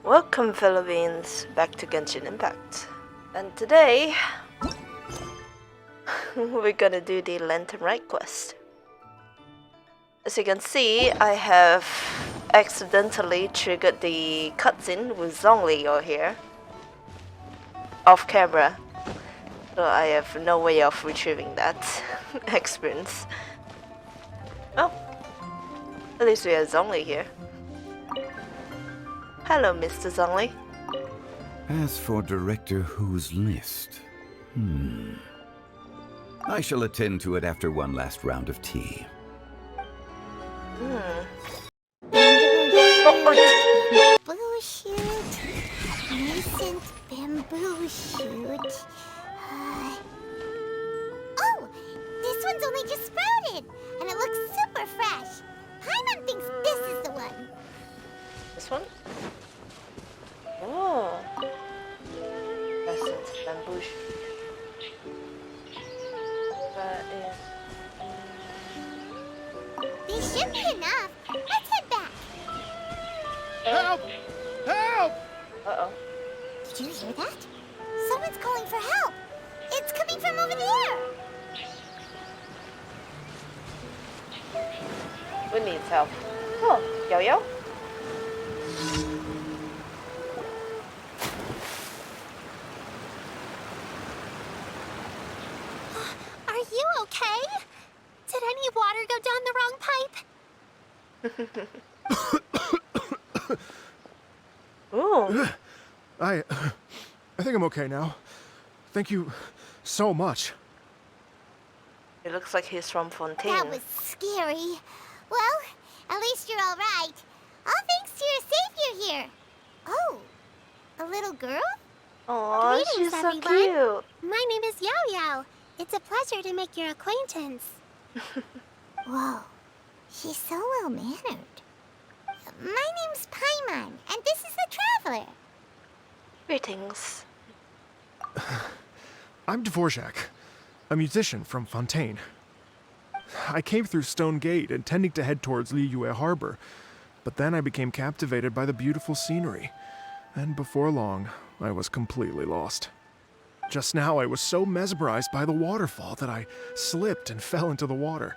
Welcome, Philippines, back to Genshin Impact. And today, we're gonna do the Lantern Rite quest. As you can see, I have accidentally triggered the cutscene with Zhongli over here, off camera. So I have no way of retrieving that experience. Oh, at least we have Zhongli here. Hello, Mr. Zhongli. As for Director Who's list, I shall attend to it after one last round of tea. Bamboo shoot, nascent bamboo shoot. Oh, this one's only just sprouted, and it looks super fresh. Paimon thinks this is the one. This one? Oh. Essence bamboo shoot. That is. These should be enough. Let's head back. Help! Help! Uh-oh. Did you hear that? Someone's calling for help. It's coming from over there. Who needs help? Oh, Yo-Yo? Are you okay? Did any water go down the wrong pipe? Ooh. I think I'm okay now. Thank you so much. It looks like he's from Fontaine. That was scary. Well, at least you're all right. All thanks to your savior here. Oh, a little girl? Aw, Greetings, she's so everyone. cute. My name is Yao Yao. It's a pleasure to make your acquaintance. Whoa, she's so well-mannered. My name's Paimon, and this is the Traveler. Greetings. I'm Dvorak, a musician from Fontaine. I came through Stone Gate intending to head towards Liyue Harbor, but then I became captivated by the beautiful scenery, and before long, I was completely lost. Just now, I was so mesmerized by the waterfall that I slipped and fell into the water.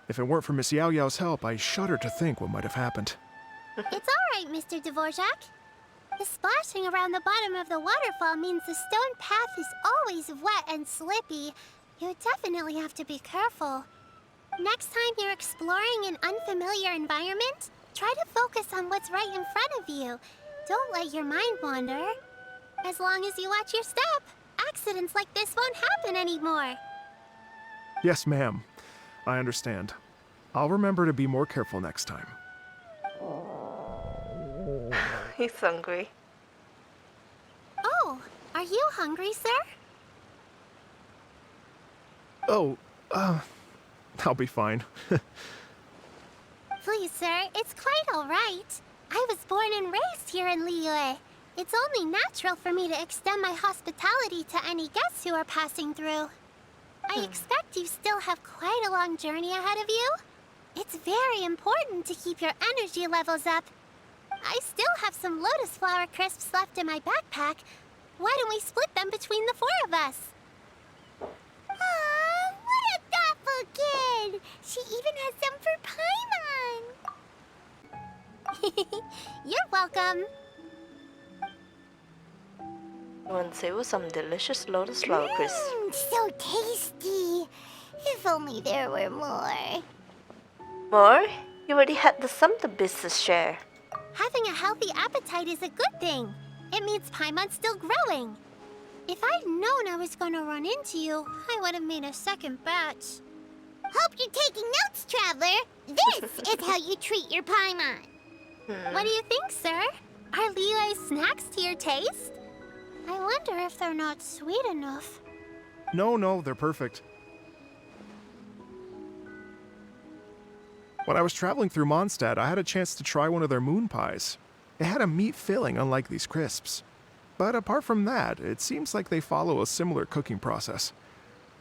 If it weren't for Miss Yao Yao's help, I shudder to think what might have happened. It's all right, Mr. Dvorak. The splashing around the bottom of the waterfall means the stone path is always wet and slippy. You definitely have to be careful. Next time you're exploring an unfamiliar environment, try to focus on what's right in front of you. Don't let your mind wander. As long as you watch your step, accidents like this won't happen anymore. Yes, ma'am. I understand. I'll remember to be more careful next time. He's hungry. Oh, are you hungry, sir? Oh, I'll be fine. Please, sir, it's quite all right. I was born and raised here in Liyue. It's only natural for me to extend my hospitality to any guests who are passing through. I expect you still have quite a long journey ahead of you. It's very important to keep your energy levels up. I still have some lotus flower crisps left in my backpack. Why don't we split them between the four of us? Aw, what a thoughtful kid! She even has some for Paimon. You're welcome. You want to savor some delicious lotus flower crisps? So tasty. If only there were more. More? You already had the sum the business share. Having a healthy appetite is a good thing. It means Paimon's still growing. If I'd known I was going to run into you, I would have made a second batch. Hope you're taking notes, Traveler. This is how you treat your Paimon. What do you think, sir? Are Liyue's snacks to your taste? I wonder if they're not sweet enough. No, they're perfect. When I was traveling through Mondstadt, I had a chance to try one of their moon pies. It had a meat filling, unlike these crisps. But apart from that, it seems like they follow a similar cooking process.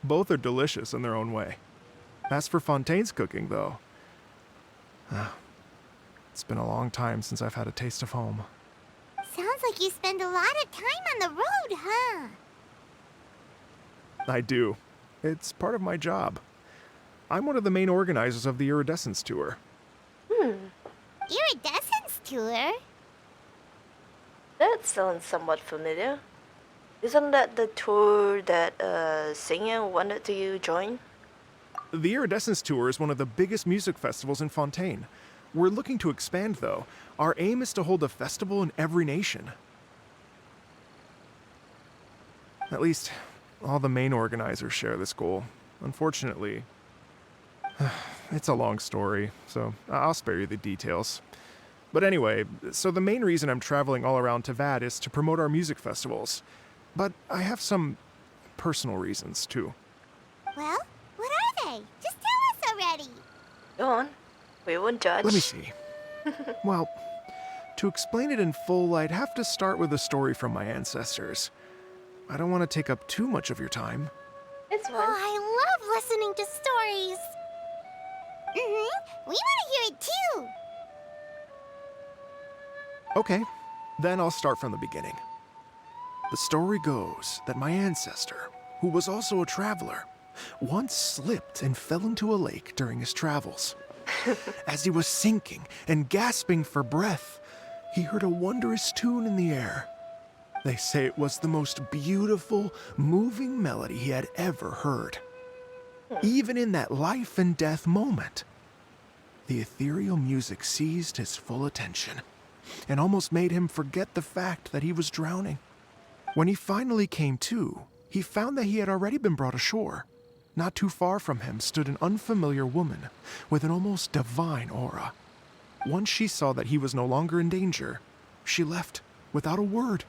Both are delicious in their own way. As for Fontaine's cooking, though, it's been a long time since I've had a taste of home. Sounds like you spend a lot of time on the road, huh? I do. It's part of my job. I'm one of the main organizers of the Iridescence Tour. Iridescence tour? That sounds somewhat familiar. Isn't that the tour that Singer wanted to join? The Iridescence Tour is one of the biggest music festivals in Fontaine. We're looking to expand, though. Our aim is to hold a festival in every nation. At least, all the main organizers share this goal. Unfortunately, it's a long story, so I'll spare you the details. But anyway, so the main reason I'm traveling all around Tavad is to promote our music festivals. But I have some personal reasons, too. Well, what are they? Just tell us already. Go on. We won't judge. Let me see. Well, to explain it in full, I'd have to start with a story from my ancestors. I don't want to take up too much of your time. It's Oh, fine. I love listening to stories. We want to hear it too. Okay, then I'll start from the beginning. The story goes that my ancestor, who was also a traveler, once slipped and fell into a lake during his travels. As he was sinking and gasping for breath, he heard a wondrous tune in the air. They say it was the most beautiful, moving melody he had ever heard. Even in that life and death moment, the ethereal music seized his full attention and almost made him forget the fact that he was drowning. When he finally came to, he found that he had already been brought ashore. Not too far from him stood an unfamiliar woman with an almost divine aura. Once she saw that he was no longer in danger, she left without a word.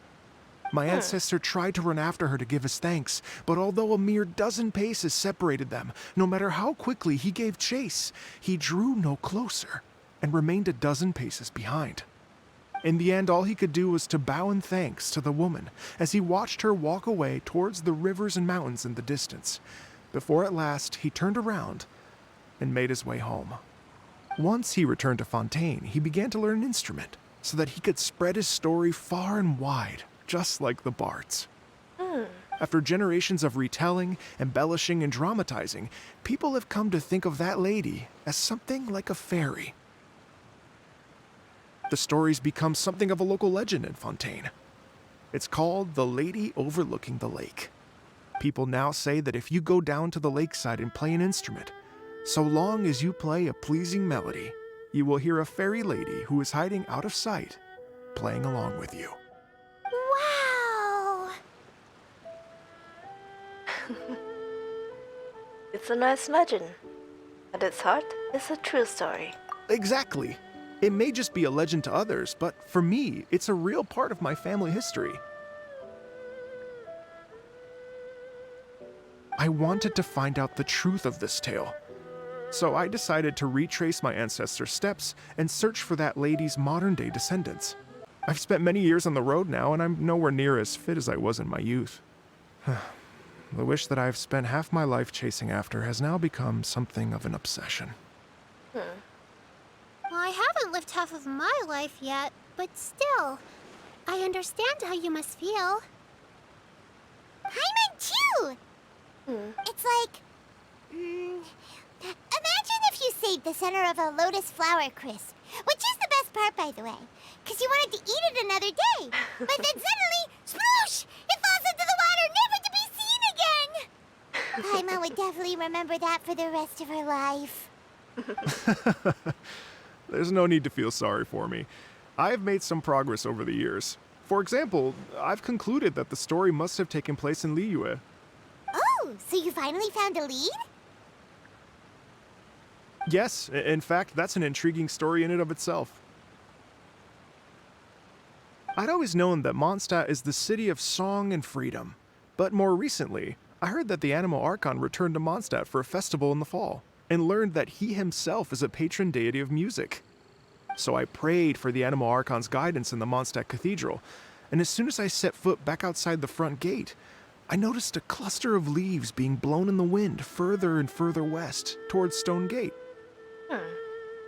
My ancestor tried to run after her to give his thanks, but although a mere dozen paces separated them, no matter how quickly he gave chase, he drew no closer and remained a dozen paces behind. In the end, all he could do was to bow in thanks to the woman as he watched her walk away towards the rivers and mountains in the distance, before at last he turned around and made his way home. Once he returned to Fontaine, he began to learn an instrument so that he could spread his story far and wide, just like the bards. After generations of retelling, embellishing, and dramatizing, people have come to think of that lady as something like a fairy. The story's become something of a local legend in Fontaine. It's called The Lady Overlooking the Lake. People now say that if you go down to the lakeside and play an instrument, so long as you play a pleasing melody, you will hear a fairy lady who is hiding out of sight, playing along with you. Wow. It's a nice legend. At its heart, it's a true story. Exactly. It may just be a legend to others, but for me, it's a real part of my family history. I wanted to find out the truth of this tale, so I decided to retrace my ancestors' steps and search for that lady's modern-day descendants. I've spent many years on the road now, and I'm nowhere near as fit as I was in my youth. The wish that I've spent half my life chasing after has now become something of an obsession. Well, I haven't lived half of my life yet, but still, I understand how you must feel. Paimon too! It's like... imagine if you saved the center of a lotus flower crisp, which is the best part, by the way, because you wanted to eat it another day. But then suddenly, sploosh! It falls into the water, never to be seen again! Paimon would definitely remember that for the rest of her life. There's no need to feel sorry for me. I have made some progress over the years. For example, I've concluded that the story must have taken place in Liyue. Oh, so you finally found a lead? Yes, in fact, that's an intriguing story in and of itself. I'd always known that Mondstadt is the city of song and freedom, but more recently, I heard that the Animo Archon returned to Mondstadt for a festival in the fall, and learned that he himself is a patron deity of music. So I prayed for the Animo Archon's guidance in the Mondstadt Cathedral, and as soon as I set foot back outside the front gate, I noticed a cluster of leaves being blown in the wind further and further west, towards Stone Gate.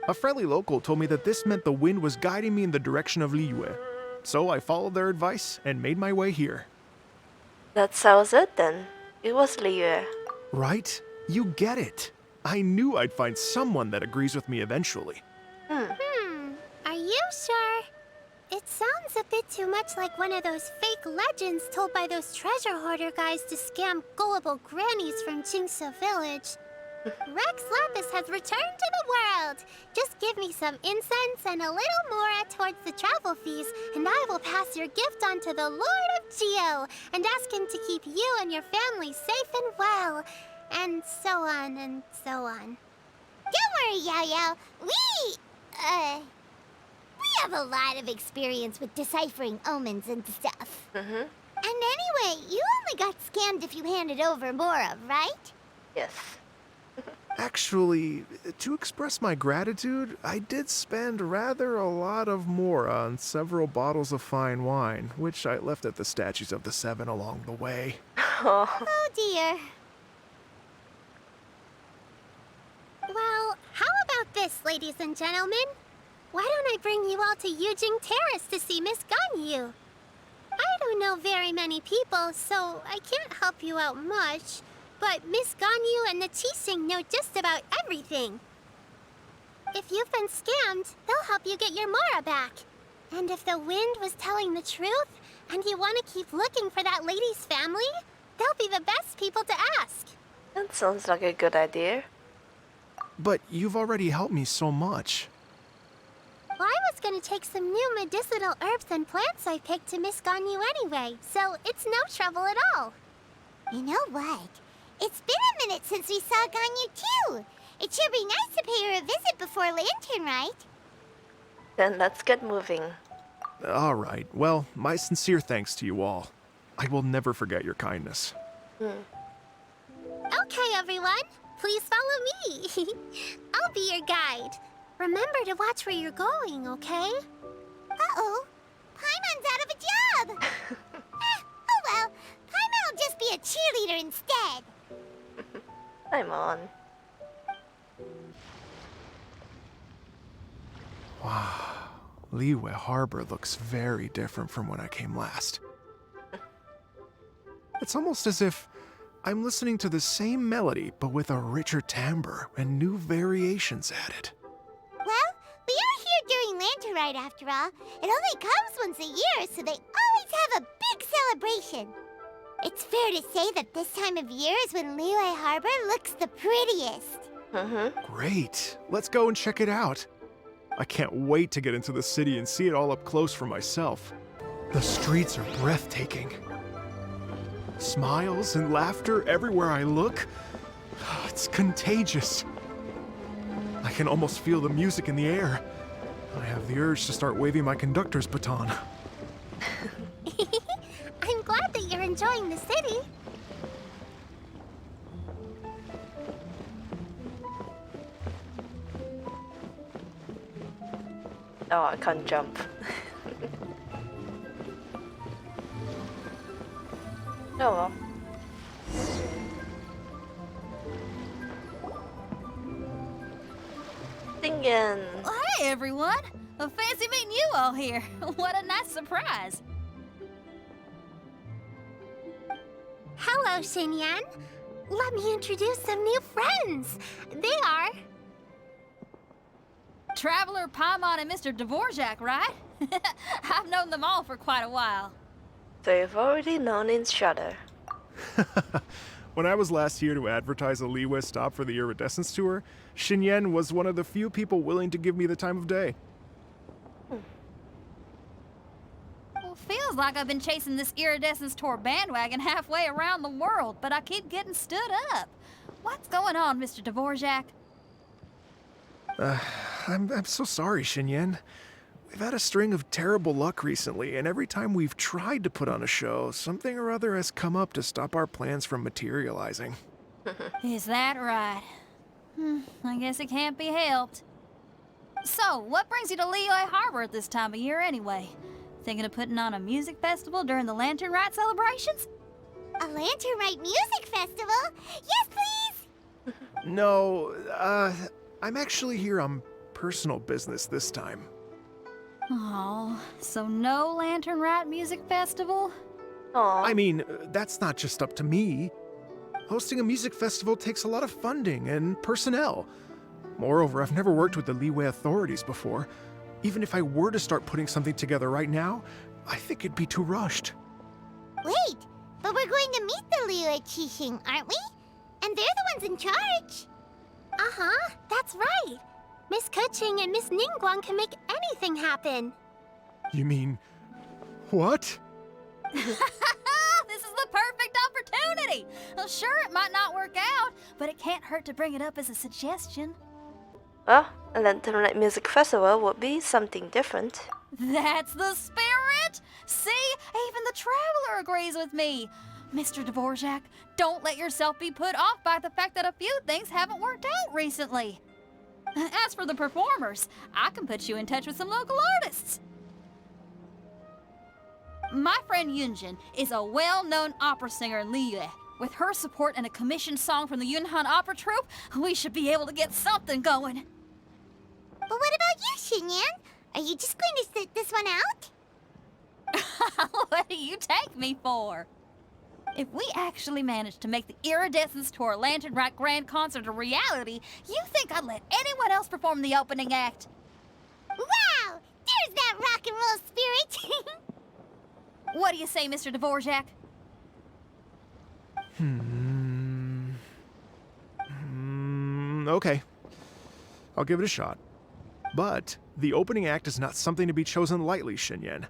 A friendly local told me that this meant the wind was guiding me in the direction of Liyue. So I followed their advice and made my way here. That sounds it then. It was Liyue. Right? You get it. I knew I'd find someone that agrees with me eventually. Are you sure? It sounds a bit too much like one of those fake legends told by those treasure hoarder guys to scam gullible grannies from Jingsa Village. Rex Lapis has returned to the world. Just give me some incense and a little more towards the travel fees, and I will pass your gift on to the Lord of Geo and ask him to keep you and your family safe and well. And so on and so on. Don't worry, Yao Yao. We have a lot of experience with deciphering omens and stuff. Mm-hmm. And anyway, you only got scammed if you handed over Mora, right? Yes. Actually, to express my gratitude, I did spend rather a lot of more on several bottles of fine wine, which I left at the statues of the Seven along the way. Oh, Oh dear. Well, how about this, ladies and gentlemen? Why don't I bring you all to Yujing Terrace to see Miss Ganyu? I don't know very many people, so I can't help you out much. But Miss Ganyu and the Qixing know just about everything. If you've been scammed, they'll help you get your Mora back. And if the wind was telling the truth, and you want to keep looking for that lady's family, they'll be the best people to ask. that sounds like a good idea. But you've already helped me so much. Well, I was gonna take some new medicinal herbs and plants I picked to Miss Ganyu anyway, so it's no trouble at all. You know what? It's been a minute since we saw Ganyu too. It should be nice to pay her a visit before Lantern Rite. Then let's get moving. All right. Well, my sincere thanks to you all. I will never forget your kindness. Okay, everyone, please follow me. I'll be your guide. Remember to watch where you're going, okay? Uh-oh. Paimon's out of a job. Oh well. Paimon will just be a cheerleader instead. I'm on. Liyue Harbor looks very different from when I came last. It's almost as if I'm listening to the same melody, but with a richer timbre and new variations added. Well, we are here during Lantern Rite after all. It only comes once a year, so they always have a big celebration. It's fair to say that this time of year is when Liyue Harbor looks the prettiest. Mm-hmm. Great. Let's go and check it out. I can't wait to get into the city and see it all up close for myself. The streets are breathtaking. Smiles and laughter everywhere I look. It's contagious. I can almost feel the music in the air. I have the urge to start waving my conductor's baton. I'm glad that you're enjoying the city. Oh, I can't jump. Oh well. Singing. Hey, everyone! Fancy meeting you all here. What a nice surprise. Hello, Xinyan. Let me introduce some new friends. They are... Traveler, Paimon, and Mr. Dvorak, right? I've known them all for quite a while. They've already known each other. When I was last here to advertise a Liyue stop for the Iridescence Tour, Xinyan was one of the few people willing to give me the time of day. Well, feels like I've been chasing this Iridescence Tour bandwagon halfway around the world, but I keep getting stood up. What's going on, Mr. Dvorak? I'm so sorry, Xinyan. We've had a string of terrible luck recently, and every time we've tried to put on a show, something or other has come up to stop our plans from materializing. Is that right? I guess it can't be helped. So, what brings you to Liyue Harbor at this time of year anyway? Thinking of putting on a music festival during the Lantern Rite celebrations? A Lantern Rite music festival? Yes, please! No, I'm actually here on personal business this time. Oh, so no Lantern Rite Music Festival? Aw. I mean, that's not just up to me. Hosting a music festival takes a lot of funding and personnel. Moreover, I've never worked with the Liyue authorities before. Even if I were to start putting something together right now, I think it'd be too rushed. Wait, but we're going to meet the Liyue Qixing, aren't we? And they're the ones in charge. Uh-huh, that's right. Miss Kuching and Miss Ningguang can make anything happen. You mean... what? This is the perfect opportunity! Well, sure, it might not work out, but it can't hurt to bring it up as a suggestion. Well, a Lantern Rite Music Festival would be something different. That's the spirit! See? Even the Traveler agrees with me. Mr. Dvorak, don't let yourself be put off by the fact that a few things haven't worked out recently. As for the performers, I can put you in touch with some local artists. My friend Yunjin is a well-known opera singer in Liyue. With her support and a commissioned song from the Yunhan Opera Troupe, we should be able to get something going. But what about you, Xinyan? Are you just going to sit this one out? What do you take me for? If we actually manage to make the Iridescence Tour Lantern Rite Grand Concert a reality, you think I'd let anyone else perform the opening act? Wow! There's that rock and roll spirit! What do you say, Mr. Dvorak? Okay. I'll give it a shot. But the opening act is not something to be chosen lightly, Xinyan.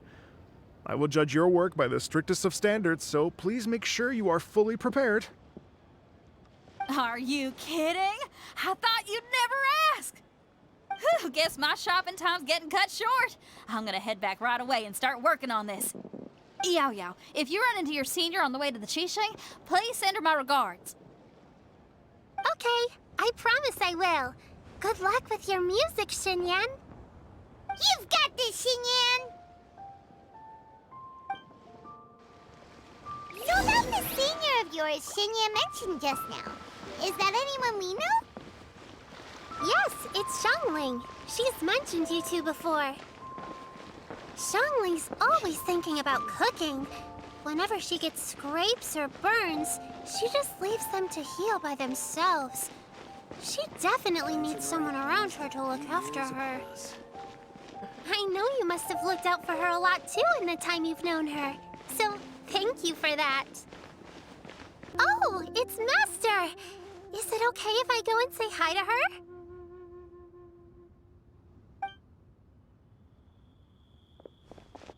I will judge your work by the strictest of standards, so please make sure you are fully prepared. Are you kidding? I thought you'd never ask. Whew, guess my shopping time's getting cut short. I'm gonna head back right away and start working on this. Yao Yao, if you run into your senior on the way to the Qixing, please send her my regards. Okay, I promise I will. Good luck with your music, Xinyan. You've got this, Xinyan! So about the senior of yours Xinyan mentioned just now. Is that anyone we know? Yes, it's Xiangling. She's mentioned you two before. Xiangling's always thinking about cooking. Whenever she gets scrapes or burns, she just leaves them to heal by themselves. She definitely needs someone around her to look after her. I know you must have looked out for her a lot too in the time you've known her. So, thank you for that. Oh, it's Master! Is it okay if I go and say hi to her?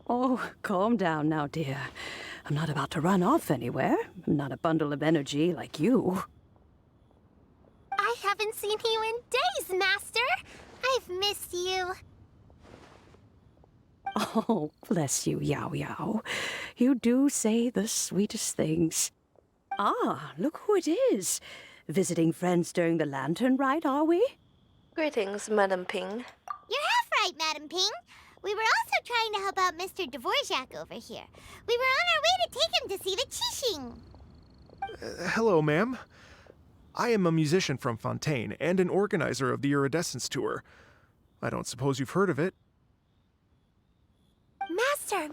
Oh, calm down now, dear. I'm not about to run off anywhere. I'm not a bundle of energy like you. I haven't seen you in days, Master. I've missed you. Oh, bless you, Yao Yao. You do say the sweetest things. Ah, look who it is. Visiting friends during the Lantern Rite, are we? Greetings, Madam Ping. You're half right, Madam Ping. We were also trying to help out Mr. Dvorak over here. We were on our way to take him to see the Qixing. Hello, ma'am. I am a musician from Fontaine and an organizer of the Iridescence Tour. I don't suppose you've heard of it. Master!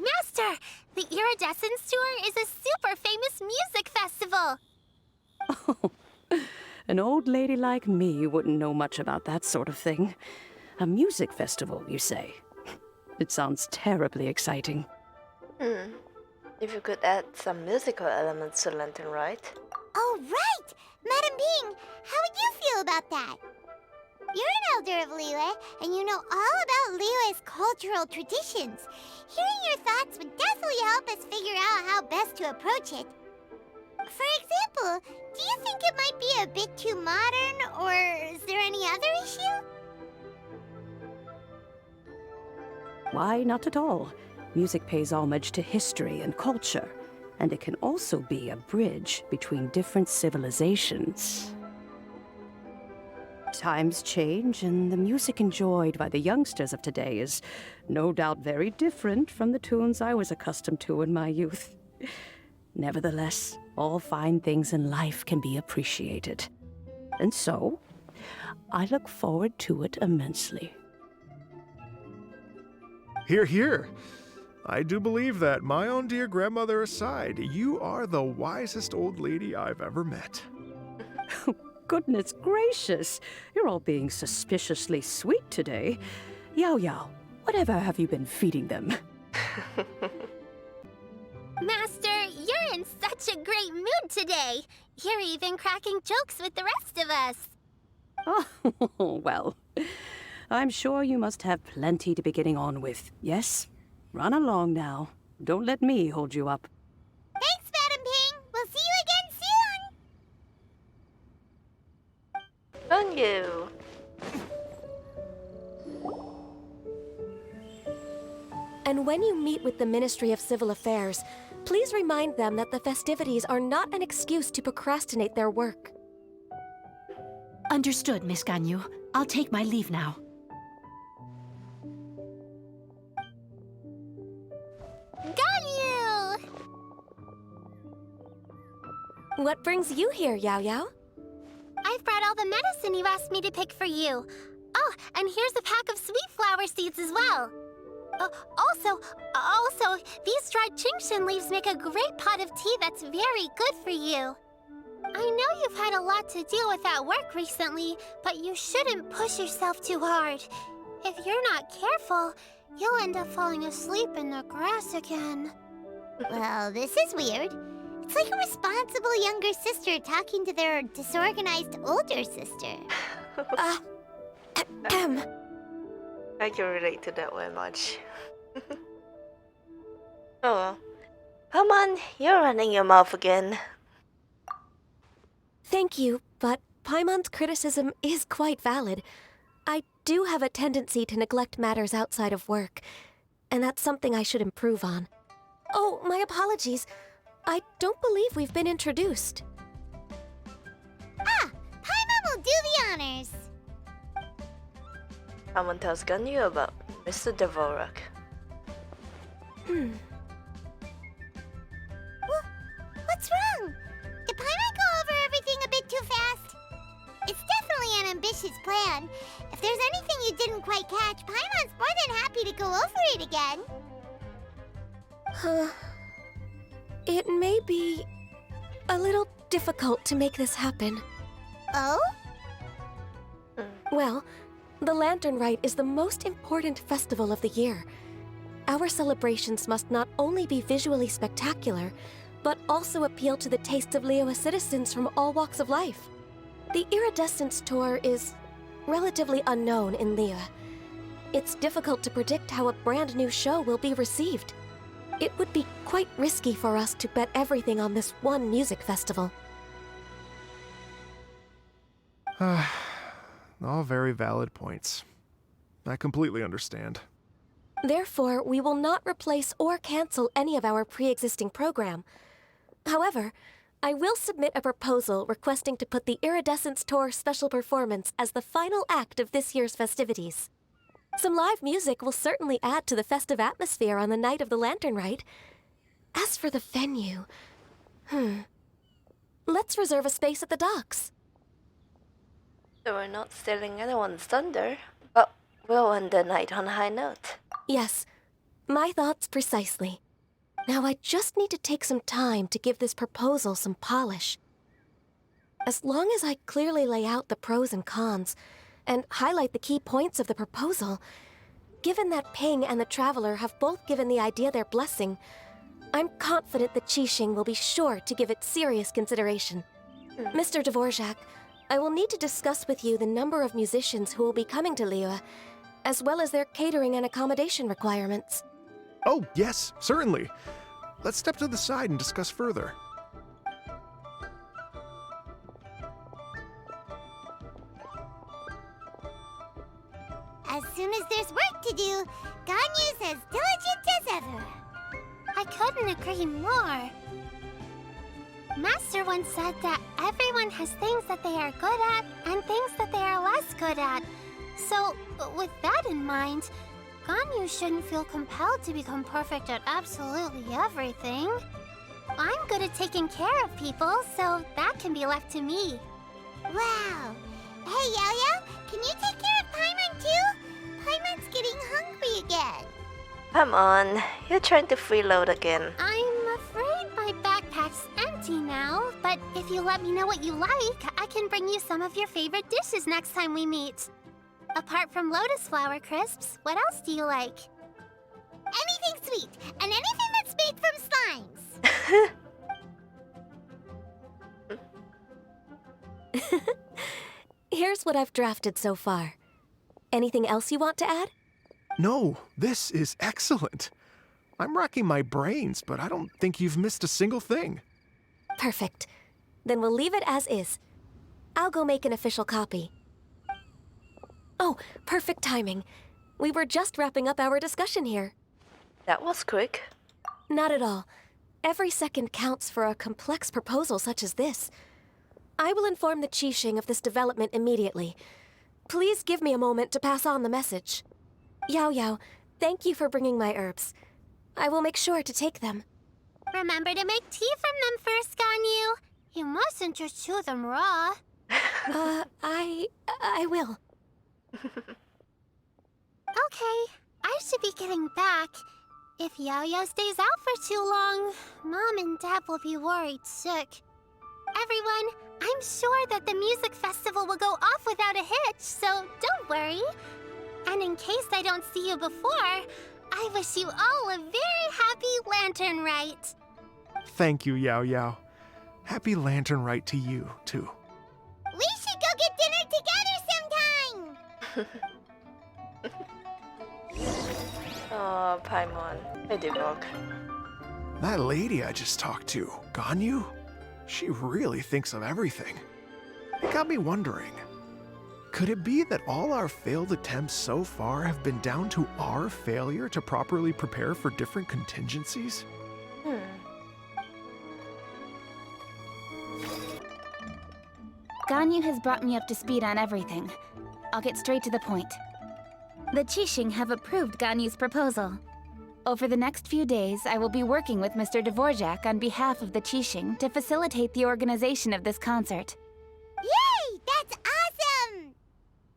The Iridescence Tour is a super famous music festival. Oh, an old lady like me wouldn't know much about that sort of thing. A music festival, you say? It sounds terribly exciting. If you could add some musical elements to Lantern Rite. Oh, right! Madam Ping, how would you feel about that? You're an elder of Liyue, and you know all about Liyue's cultural traditions. Hearing your thoughts would definitely help us figure out how best to approach it. For example, do you think it might be a bit too modern, or is there any other issue? Why, not at all. Music pays homage to history and culture, and it can also be a bridge between different civilizations. Times change, and the music enjoyed by the youngsters of today is no doubt very different from the tunes I was accustomed to in my youth. Nevertheless, all fine things in life can be appreciated. And so, I look forward to it immensely. Hear, hear. I do believe that, my own dear grandmother aside, you are the wisest old lady I've ever met. Goodness gracious, you're all being suspiciously sweet today. Yao Yao, whatever have you been feeding them? Master, you're in such a great mood today. You're even cracking jokes with the rest of us. Oh, well, I'm sure you must have plenty to be getting on with. Yes? Run along now. Don't let me hold you up. Thanks, Madam Ping. We'll see you again soon. On you. And when you meet with the Ministry of Civil Affairs, please remind them that the festivities are not an excuse to procrastinate their work. Understood, Miss Ganyu. I'll take my leave now. Ganyu! What brings you here, Yao Yao? I've brought all the medicine you asked me to pick for you. Oh, and here's a pack of sweet flower seeds as well. Also, these dried Genshin leaves make a great pot of tea that's very good for you. I know you've had a lot to deal with at work recently, but you shouldn't push yourself too hard. If you're not careful, you'll end up falling asleep in the grass again. Well, this is weird. It's like a responsible younger sister talking to their disorganized older sister. I can relate to that one much. Oh well. Come on, you're running your mouth again. Thank you, but Paimon's criticism is quite valid. I do have a tendency to neglect matters outside of work, and that's something I should improve on. Oh, my apologies. I don't believe we've been introduced. Ah, Paimon will do the honors. Someone tells Ganyu about Mr. Dvorak. What's wrong? Did Paimon go over everything a bit too fast? It's definitely an ambitious plan. If there's anything you didn't quite catch, Paimon's more than happy to go over it again. It may be a little difficult to make this happen. Oh? Well, the Lantern Rite is the most important festival of the year. Our celebrations must not only be visually spectacular, but also appeal to the tastes of Liyue citizens from all walks of life. The Iridescence Tour is relatively unknown in Liyue. It's difficult to predict how a brand new show will be received. It would be quite risky for us to bet everything on this one music festival. All very valid points. I completely understand. Therefore, we will not replace or cancel any of our pre-existing program. However, I will submit a proposal requesting to put the Iridescence Tour special performance as the final act of this year's festivities. Some live music will certainly add to the festive atmosphere on the night of the Lantern Rite. As for the venue, let's reserve a space at the docks. So we're not stealing anyone's thunder, but we'll end the night on a high note. Yes, my thoughts precisely. Now I just need to take some time to give this proposal some polish. As long as I clearly lay out the pros and cons, and highlight the key points of the proposal, given that Ping and the Traveler have both given the idea their blessing, I'm confident that Qixing will be sure to give it serious consideration. Mr. Dvorak, I will need to discuss with you the number of musicians who will be coming to Liyue, as well as their catering and accommodation requirements. Oh, yes, certainly. Let's step to the side and discuss further. As soon as there's work to do, Ganyu's as diligent as ever. I couldn't agree more. Master once said that everyone has things that they are good at and things that they are less good at. So, with that in mind, Ganyu shouldn't feel compelled to become perfect at absolutely everything. I'm good at taking care of people, so that can be left to me. Wow. Hey, Yao-Yao, can you take care of Paimon too? Paimon's getting hungry again. Come on, you're trying to freeload again. I'm afraid my backpack's empty now, but if you let me know what you like, I can bring you some of your favorite dishes next time we meet. Apart from lotus flower crisps, what else do you like? Anything sweet, and anything that's made from slimes. Here's what I've drafted so far. Anything else you want to add? No, this is excellent. I'm racking my brains, but I don't think you've missed a single thing. Perfect. Then we'll leave it as is. I'll go make an official copy. Oh, perfect timing. We were just wrapping up our discussion here. That was quick. Not at all. Every second counts for a complex proposal such as this. I will inform the Qixing of this development immediately. Please give me a moment to pass on the message. Yao Yao, thank you for bringing my herbs. I will make sure to take them. Remember to make tea from them first, Ganyu. You mustn't just chew them raw. I will. Okay, I should be getting back. If Yao Yao stays out for too long, Mom and Dad will be worried sick. Everyone, I'm sure that the music festival will go off without a hitch, so don't worry. And in case I don't see you before, I wish you all a very happy Lantern Rite. Thank you, Yao Yao. Happy Lantern Rite to you, too. We should go get dinner together sometime! Oh, Paimon. Hey, Divok. That lady I just talked to, Ganyu, she really thinks of everything. It got me wondering, could it be that all our failed attempts so far have been down to our failure to properly prepare for different contingencies? Ganyu has brought me up to speed on everything. I'll get straight to the point. The Qixing have approved Ganyu's proposal. Over the next few days, I will be working with Mr. Dvorak on behalf of the Qixing to facilitate the organization of this concert. Yay! That's awesome!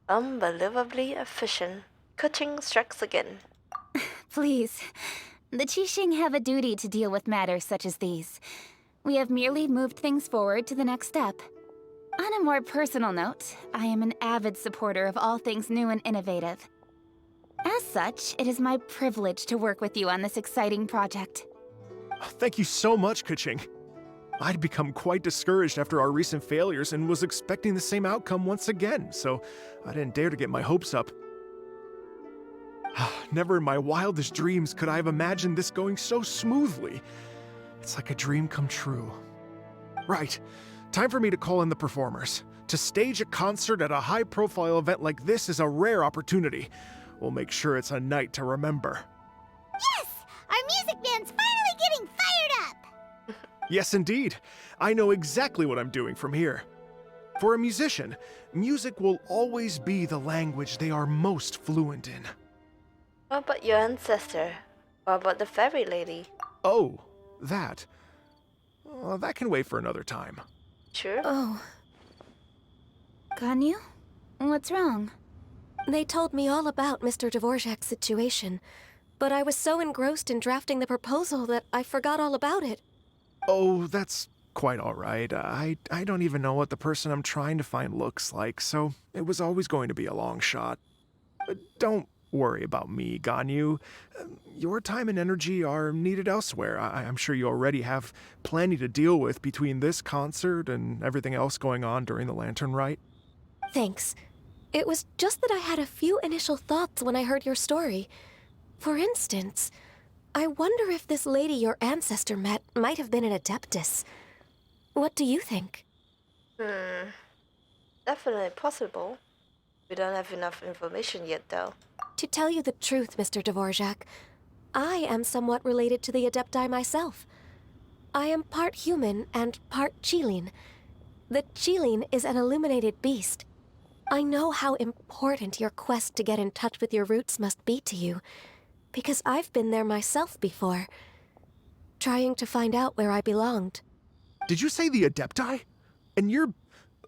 Unbelievably efficient. Kuching strikes again. Please. The Qixing have a duty to deal with matters such as these. We have merely moved things forward to the next step. On a more personal note, I am an avid supporter of all things new and innovative. As such, it is my privilege to work with you on this exciting project. Thank you so much, Kuching. I'd become quite discouraged after our recent failures and was expecting the same outcome once again, so I didn't dare to get my hopes up. Never in my wildest dreams could I have imagined this going so smoothly. It's like a dream come true. Right, time for me to call in the performers. To stage a concert at a high-profile event like this is a rare opportunity. We'll make sure it's a night to remember. Yes! Our music band's finally getting fired up! Yes, indeed. I know exactly what I'm doing from here. For a musician, music will always be the language they are most fluent in. What about your ancestor? What about the fairy lady? Oh, that. Well, that can wait for another time. Sure. Oh. Ganyu? What's wrong? They told me all about Mr. Dvorak's situation, but I was so engrossed in drafting the proposal that I forgot all about it. Oh, that's quite all right. I don't even know what the person I'm trying to find looks like, so it was always going to be a long shot. Don't worry about me, Ganyu. Your time and energy are needed elsewhere. I'm sure you already have plenty to deal with between this concert and everything else going on during the Lantern Rite. Thanks. It was just that I had a few initial thoughts when I heard your story. For instance, I wonder if this lady your ancestor met might have been an adeptus. What do you think? Definitely possible. We don't have enough information yet, though. To tell you the truth, Mr. Dvorak, I am somewhat related to the Adepti myself. I am part human and part Qilin. The Qilin is an illuminated beast. I know how important your quest to get in touch with your roots must be to you, because I've been there myself before, trying to find out where I belonged. Did you say the Adepti? And you're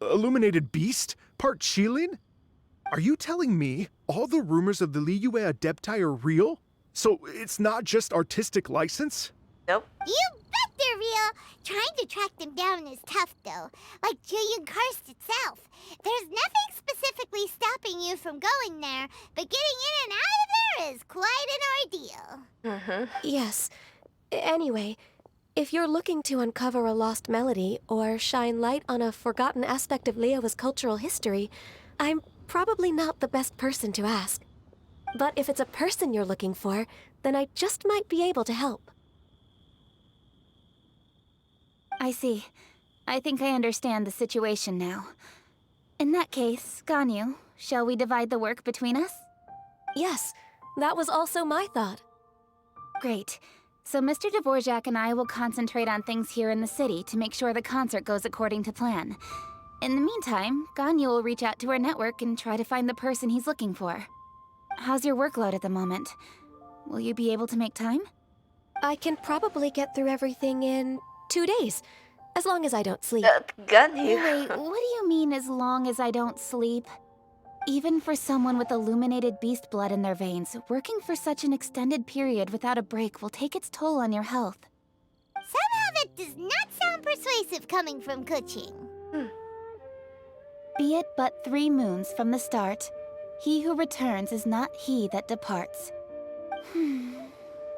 illuminated beast? Part Qilin? Are you telling me all the rumors of the Liyue Adepti are real? So it's not just artistic license? Nope. You bet they're real. Trying to track them down is tough, though. Like Julian Karst itself. There's nothing specifically stopping you from going there, but getting in and out of there is quite an ordeal. Yes. Anyway, if you're looking to uncover a lost melody or shine light on a forgotten aspect of Liyue's cultural history, I'm probably not the best person to ask. But if it's a person you're looking for, then I just might be able to help. I see. I think I understand the situation now. In that case, Ganyu, shall we divide the work between us? Yes, that was also my thought. Great. So Mr. Dvorak and I will concentrate on things here in the city to make sure the concert goes according to plan. In the meantime, Ganyu will reach out to our network and try to find the person he's looking for. How's your workload at the moment? Will you be able to make time? I can probably get through everything in 2 days, as long as I don't sleep. Ganyu. Wait, what do you mean as long as I don't sleep? Even for someone with illuminated beast blood in their veins, working for such an extended period without a break will take its toll on your health. Somehow that does not sound persuasive coming from Kuching. Be it but 3 moons from the start, he who returns is not he that departs.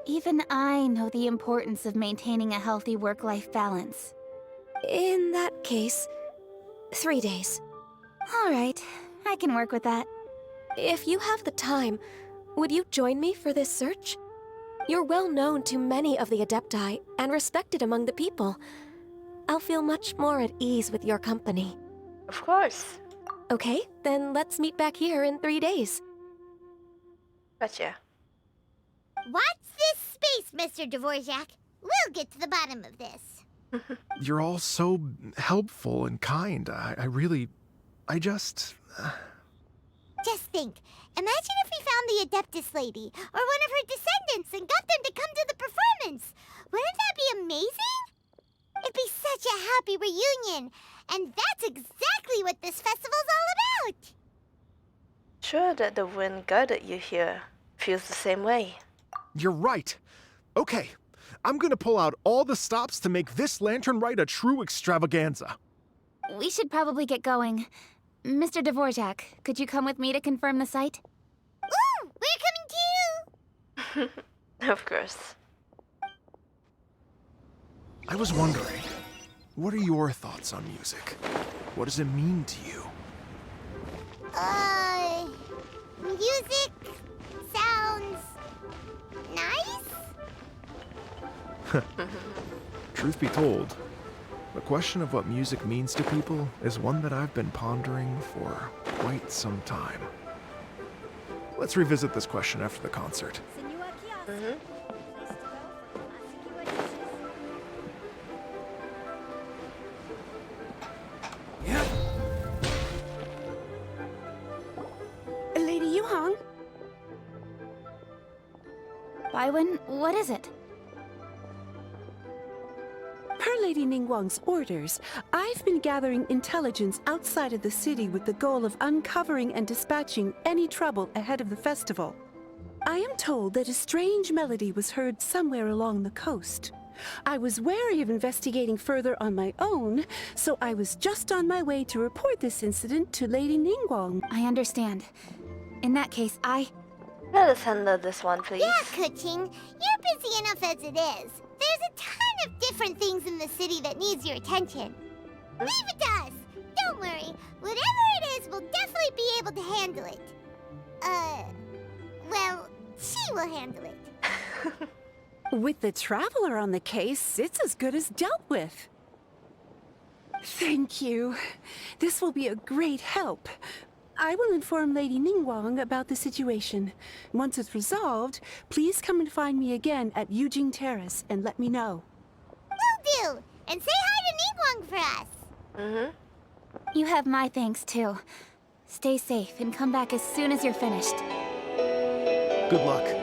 Even I know the importance of maintaining a healthy work-life balance. In that case, 3 days. All right, I can work with that. If you have the time, would you join me for this search? You're well known to many of the Adepti and respected among the people. I'll feel much more at ease with your company. Of course. Okay, then let's meet back here in 3 days. Gotcha. Watch this space, Mr. Dvorak. We'll get to the bottom of this. You're all so helpful and kind. Just think. Imagine if we found the Adeptus lady, or one of her descendants, and got them to come to the performance. Wouldn't that be amazing? It'd be such a happy reunion. And that's exactly what this festival's all about. Sure that the wind guided you here. Feels the same way. You're right. Okay, I'm gonna pull out all the stops to make this lantern rite a true extravaganza. We should probably get going. Mr. Dvorak, could you come with me to confirm the site? Ooh, we're coming too! Of course. I was wondering, what are your thoughts on music? What does it mean to you? Music sounds nice? Truth be told, the question of what music means to people is one that I've been pondering for quite some time. Let's revisit this question after the concert. Lady Yuhang? Baiwen, what is it? Per Lady Ningguang's orders, I've been gathering intelligence outside of the city with the goal of uncovering and dispatching any trouble ahead of the festival. I am told that a strange melody was heard somewhere along the coast. I was wary of investigating further on my own, so I was just on my way to report this incident to Lady Ningguang. I understand. In that case, Let us handle this one, please. Yeah, Kuching. You're busy enough as it is. There's a ton of different things in the city that needs your attention. Leave it to us. Don't worry. Whatever it is, we'll definitely be able to handle it. Well, she will handle it. With the Traveler on the case, it's as good as dealt with. Thank you. This will be a great help. I will inform Lady Ningguang about the situation. Once it's resolved, please come and find me again at Yujing Terrace and let me know. Will do. And say hi to Ningguang for us. you have my thanks too. Stay safe and come back as soon as you're finished. Good luck.